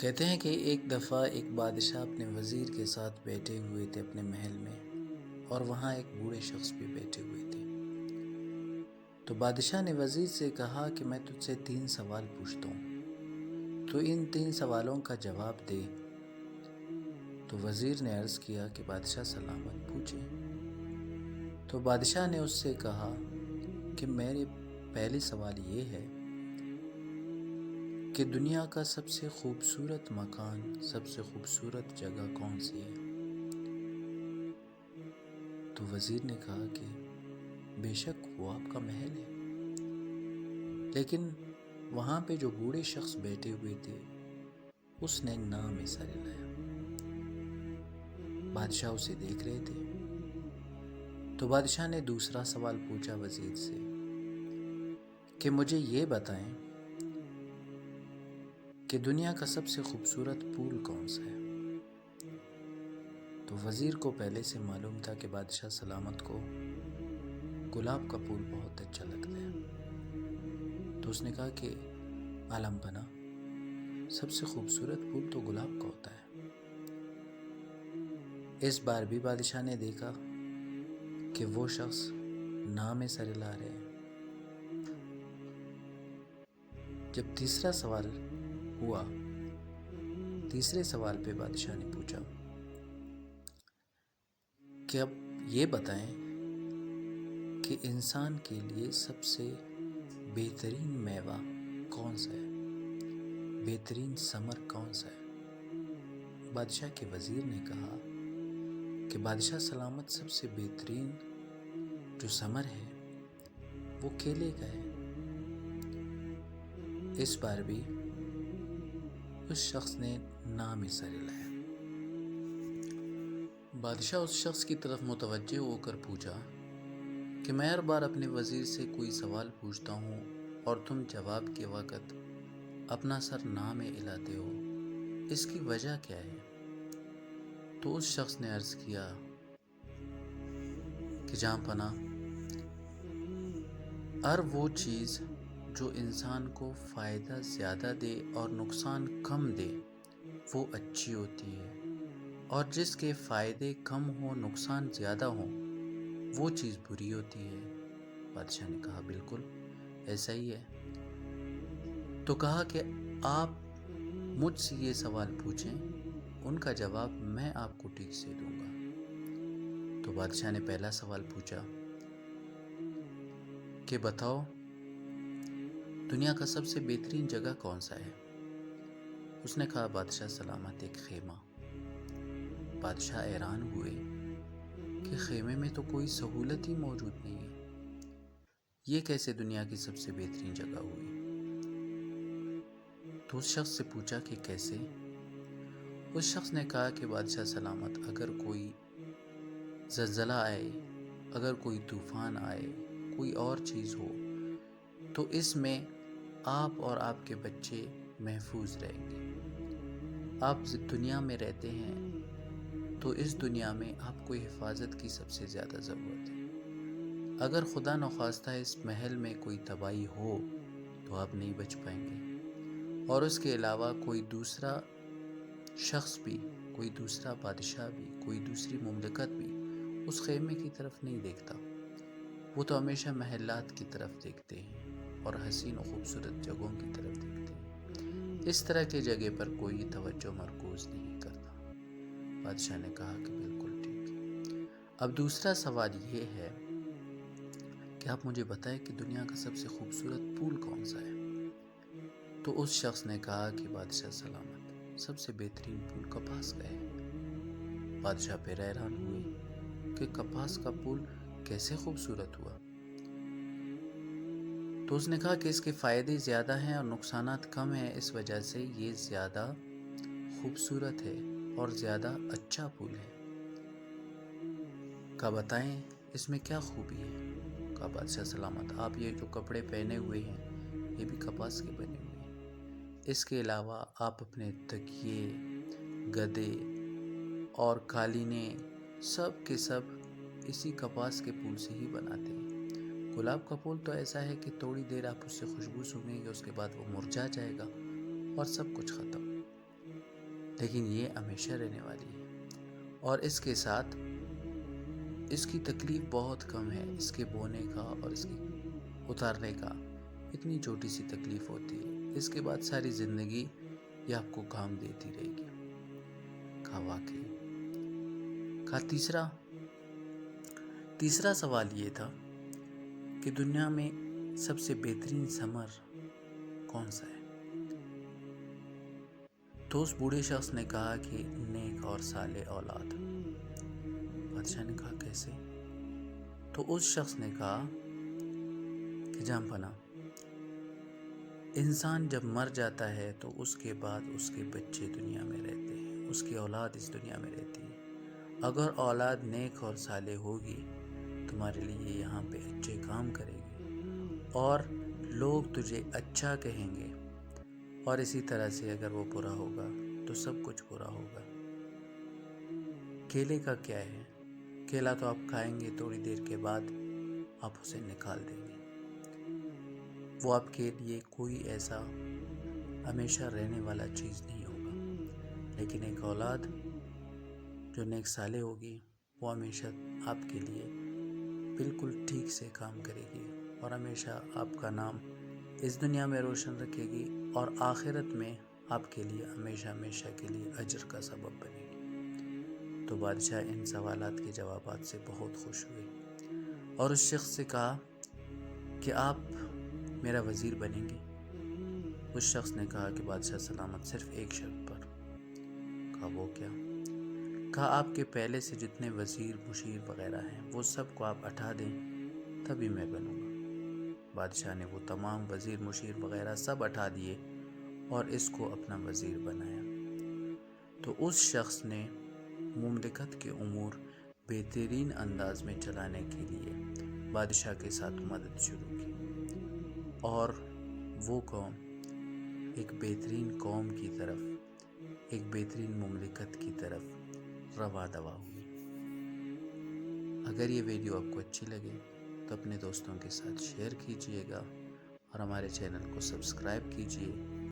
کہتے ہیں کہ ایک دفعہ ایک بادشاہ اپنے وزیر کے ساتھ بیٹھے ہوئے تھے اپنے محل میں، اور وہاں ایک بوڑھے شخص بھی بیٹھے ہوئے تھے۔ تو بادشاہ نے وزیر سے کہا کہ میں تجھ سے 3 سوال پوچھتا ہوں، تو ان 3 سوالوں کا جواب دے۔ تو وزیر نے عرض کیا کہ بادشاہ سلامت، پوچھیں۔ تو بادشاہ نے اس سے کہا کہ میرے پہلی سوال یہ ہے کہ دنیا کا سب سے خوبصورت مکان، سب سے خوبصورت جگہ کون سی ہے؟ تو وزیر نے کہا کہ بے شک وہ آپ کا محل ہے، لیکن وہاں پہ جو بوڑھے شخص بیٹھے ہوئے تھے اس نے نام ایسا لایا۔ بادشاہ اسے دیکھ رہے تھے۔ تو بادشاہ نے دوسرا سوال پوچھا وزیر سے کہ مجھے یہ بتائیں کہ دنیا کا سب سے خوبصورت پھول کون سا ہے؟ تو وزیر کو پہلے سے معلوم تھا کہ بادشاہ سلامت کو گلاب کا پھول بہت اچھا لگتا ہے، تو اس نے کہا کہ عالم بنا، سب سے خوبصورت پھول تو گلاب کا ہوتا ہے۔ اس بار بھی بادشاہ نے دیکھا کہ وہ شخص نام سر لا رہے ہیں۔ جب تیسرا سوال ہوا، تیسرے سوال پہ بادشاہ نے پوچھا کہ اب یہ بتائیں کہ انسان کے لیے سب سے بہترین میوہ کون سا ہے، بہترین ثمر کون سا ہے؟ بادشاہ کے وزیر نے کہا کہ بادشاہ سلامت، سب سے بہترین جو ثمر ہے وہ کیلے کا ہے۔ اس بار بھی اس شخص نے نام سر لایا۔ بادشاہ اس شخص کی طرف متوجہ ہو کر پوچھا کہ میں ہر بار اپنے وزیر سے کوئی سوال پوچھتا ہوں اور تم جواب کے وقت اپنا سر نام ہلاتے ہو، اس کی وجہ کیا ہے؟ تو اس شخص نے عرض کیا کہ جہاں پناہ، ہر وہ چیز جو انسان کو فائدہ زیادہ دے اور نقصان کم دے وہ اچھی ہوتی ہے، اور جس کے فائدے کم ہوں نقصان زیادہ ہوں وہ چیز بری ہوتی ہے۔ بادشاہ نے کہا بالکل ایسا ہی ہے۔ تو کہا کہ آپ مجھ سے یہ سوال پوچھیں، ان کا جواب میں آپ کو ٹھیک سے دوں گا۔ تو بادشاہ نے پہلا سوال پوچھا کہ بتاؤ دنیا کا سب سے بہترین جگہ کون سا ہے؟ اس نے کہا بادشاہ سلامت، ایک خیمہ۔ بادشاہ حیران ہوئے کہ خیمے میں تو کوئی سہولت ہی موجود نہیں ہے، یہ کیسے دنیا کی سب سے بہترین جگہ ہوئی؟ تو اس شخص سے پوچھا کہ کیسے؟ اس شخص نے کہا کہ بادشاہ سلامت، اگر کوئی زلزلہ آئے، اگر کوئی طوفان آئے، کوئی اور چیز ہو، تو اس میں آپ اور آپ کے بچے محفوظ رہیں گے۔ آپ دنیا میں رہتے ہیں تو اس دنیا میں آپ کو حفاظت کی سب سے زیادہ ضرورت ہے۔ اگر خدا نخواستہ اس محل میں کوئی تباہی ہو تو آپ نہیں بچ پائیں گے، اور اس کے علاوہ کوئی دوسرا شخص بھی، کوئی دوسرا بادشاہ بھی، کوئی دوسری مملکت بھی اس خیمے کی طرف نہیں دیکھتا، وہ تو ہمیشہ محلات کی طرف دیکھتے ہیں اور حسین و خوبصورت جگہوں کی طرف دیکھتے ہیں، اس طرح کی جگہ پر کوئی توجہ مرکوز نہیں کرتا۔ بادشاہ نے کہا کہ بالکل ٹھیک۔ اب دوسرا سوال یہ ہے کہ آپ مجھے بتائیں کہ دنیا کا سب سے خوبصورت پھول کون سا ہے؟ تو اس شخص نے کہا کہ بادشاہ سلامت، سب سے بہترین پھول کپاس کا ہے۔ بادشاہ پھر حیران ہوئے کہ کپاس کا پھول کیسے خوبصورت ہوا؟ تو اس نے کہا کہ اس کے فائدے زیادہ ہیں اور نقصانات کم ہیں، اس وجہ سے یہ زیادہ خوبصورت ہے اور زیادہ اچھا پھول ہے۔ کہا بتائیں اس میں کیا خوبی ہے؟ کہا بادشاہ سلامت، آپ یہ جو کپڑے پہنے ہوئے ہیں یہ بھی کپاس کے بنے ہوئے ہیں، اس کے علاوہ آپ اپنے تکیے، گدے اور قالینیں سب کے سب اسی کپاس کے پھول سے ہی بناتے ہیں۔ گلاب کا پھول تو ایسا ہے کہ تھوڑی دیر آپ اس سے خوشبو سونگیں گے، اس کے بعد وہ مرجھا جائے گا اور سب کچھ ختم۔ لیکن یہ ہمیشہ رہنے والی ہے، اور اس کے ساتھ اس کی تکلیف بہت کم ہے۔ اس کے بونے کا اور اس کی اتارنے کا اتنی چھوٹی سی تکلیف ہوتی ہے، اس کے بعد ساری زندگی یہ آپ کو کام دیتی رہے گی۔ کہا واقعی۔ کہا تیسرا سوال یہ تھا کہ دنیا میں سب سے بہترین ثمر کون سا ہے؟ تو اس بوڑھے شخص نے کہا کہ نیک اور صالح اولاد۔ بادشاہ نے کہا کیسے؟ تو اس شخص نے کہا کہ جہاں پناہ، انسان جب مر جاتا ہے تو اس کے بعد اس کے بچے دنیا میں رہتے ہیں، اس کی اولاد اس دنیا میں رہتی ہے۔ اگر اولاد نیک اور صالح ہوگی، تمہارے لیے یہاں پہ اچھے کام کرے گی اور لوگ تجھے اچھا کہیں گے، اور اسی طرح سے اگر وہ برا ہوگا تو سب کچھ برا ہوگا۔ کیلے کا کیا ہے؟ کیلا تو آپ کھائیں گے، تھوڑی دیر کے بعد آپ اسے نکال دیں گے، وہ آپ کے لیے کوئی ایسا ہمیشہ رہنے والا چیز نہیں ہوگا۔ لیکن ایک اولاد جو نیک صالح ہوگی، وہ ہمیشہ آپ کے لیے بالکل ٹھیک سے کام کرے گی اور ہمیشہ آپ کا نام اس دنیا میں روشن رکھے گی، اور آخرت میں آپ کے لیے ہمیشہ کے لیے اجر کا سبب بنے گی۔ تو بادشاہ ان سوالات کے جوابات سے بہت خوش ہوئے اور اس شخص سے کہا کہ آپ میرا وزیر بنیں گے؟ اس شخص نے کہا کہ بادشاہ سلامت، صرف ایک شرط پر۔ کہا وہ کیا؟ کہا آپ کے پہلے سے جتنے وزیر مشیر وغیرہ ہیں وہ سب کو آپ ہٹا دیں، تبھی میں بنوں گا۔ بادشاہ نے وہ تمام وزیر مشیر وغیرہ سب ہٹا دیے اور اس کو اپنا وزیر بنایا۔ تو اس شخص نے مملکت کے امور بہترین انداز میں چلانے کے لیے بادشاہ کے ساتھ مدد شروع کی، اور وہ قوم ایک بہترین قوم کی طرف، ایک بہترین مملکت کی طرف رواں دوا ہوئی۔ اگر یہ ویڈیو آپ کو اچھی لگے تو اپنے دوستوں کے ساتھ شیئر کیجئے گا اور ہمارے چینل کو سبسکرائب کیجئے